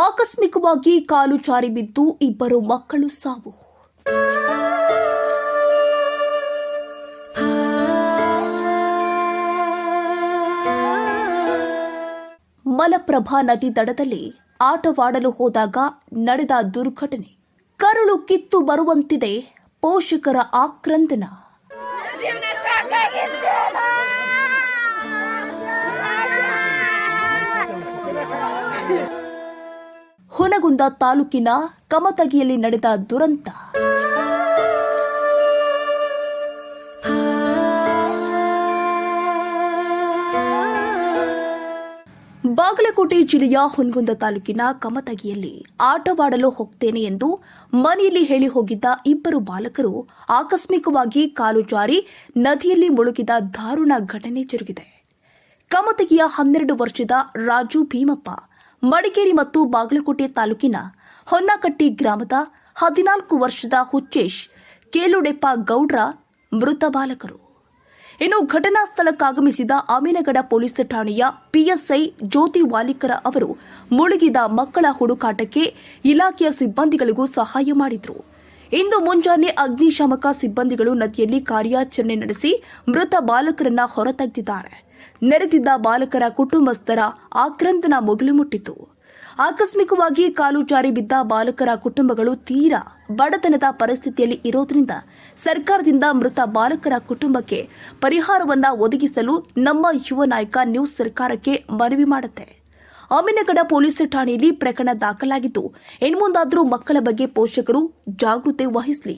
ಆಕಸ್ಮಿಕವಾಗಿ ಕಾಲು ಜಾರಿ ಬಿದ್ದು ಇಬ್ಬರು ಮಕ್ಕಳು ಸಾವು. ಮಲಪ್ರಭಾ ನದಿ ದಡದಲ್ಲಿ ಆಟವಾಡಲು ಹೋದಾಗ ನಡೆದ ದುರ್ಘಟನೆ. ಕರುಳು ಕಿತ್ತು ಬರುವಂತಿದೆ ಪೋಷಕರ ಆಕ್ರಂದನ. ಹುನಗುಂದ ತಾಲೂಕಿನ ಕಮತಗಿಯಲ್ಲಿ ನಡೆದ ದುರಂತ. ಬಾಗಲಕೋಟೆ ಜಿಲ್ಲೆಯ ಹುನಗುಂದ ತಾಲೂಕಿನ ಕಮತಗಿಯಲ್ಲಿ ಆಟವಾಡಲು ಹೋಗ್ತೇನೆ ಎಂದು ಮನೆಯಲ್ಲಿ ಹೇಳಿ ಹೋಗಿದ್ದ ಇಬ್ಬರು ಬಾಲಕರು ಆಕಸ್ಮಿಕವಾಗಿ ಕಾಲು ಜಾರಿ ನದಿಯಲ್ಲಿ ಮುಳುಗಿದ ದಾರುಣ ಘಟನೆ ಜರುಗಿದೆ. ಕಮತಗಿಯ 12 ವರ್ಷದ ರಾಜು ಭೀಮಪ್ಪ, ಮಡಿಕೇರಿ ಮತ್ತು ಬಾಗಲಕೋಟೆ ತಾಲೂಕಿನ ಹೊನ್ನಕಟ್ಟಿ ಗ್ರಾಮದ 14 ವರ್ಷದ ಹುಚ್ಚೇಶ್ ಕೇಲುಡೆಪ್ಪ ಗೌಡ್ರ ಮೃತ ಬಾಲಕರು. ಇನ್ನು ಘಟನಾ ಸ್ಥಳಕ್ಕಾಗಮಿಸಿದ ಅಮೀನಗಡ ಪೊಲೀಸ್ ಠಾಣೆಯ ಪಿಎಸ್ಐ ಜ್ಯೋತಿ ವಾಲಿಕರ ಅವರು ಮುಳುಗಿದ ಮಕ್ಕಳ ಹುಡುಕಾಟಕ್ಕೆ ಇಲಾಖೆಯ ಸಿಬ್ಬಂದಿಗಳಿಗೂ ಸಹಾಯ ಮಾಡಿದರು. ಇಂದು ಮುಂಜಾನೆ ಅಗ್ನಿಶಾಮಕ ಸಿಬ್ಬಂದಿಗಳು ನದಿಯಲ್ಲಿ ಕಾರ್ಯಾಚರಣೆ ನಡೆಸಿ ಮೃತ ಬಾಲಕರನ್ನ ಹೊರತೆಗೆದಿದ್ದಾರೆ. ನೆರೆದಿದ್ದ ಬಾಲಕರ ಕುಟುಂಬಸ್ಥರ ಆಕ್ರಂದನ ಮುಗಿಲು ಮುಟ್ಟಿತು. ಆಕಸ್ಮಿಕವಾಗಿ ಕಾಲು ಜಾರಿ ಬಿದ್ದ ಬಾಲಕರ ಕುಟುಂಬಗಳು ತೀರಾ ಬಡತನದ ಪರಿಸ್ಥಿತಿಯಲ್ಲಿ ಇರೋದ್ರಿಂದ ಸರ್ಕಾರದಿಂದ ಮೃತ ಬಾಲಕರ ಕುಟುಂಬಕ್ಕೆ ಪರಿಹಾರವನ್ನ ಒದಗಿಸಲು ನಮ್ಮ ಯುವ ನಾಯಕ ನ್ಯೂಸ್ ಸರ್ಕಾರಕ್ಕೆ ಮನವಿ ಮಾಡುತ್ತೆ. ಅಮೀನಗಡ ಪೊಲೀಸ್ ಠಾಣೆಯಲ್ಲಿ ಪ್ರಕರಣ ದಾಖಲಾಗಿದ್ದು, ಇನ್ಮುಂದಾದರೂ ಮಕ್ಕಳ ಬಗ್ಗೆ ಪೋಷಕರು ಜಾಗೃತಿ ವಹಿಸಲಿ.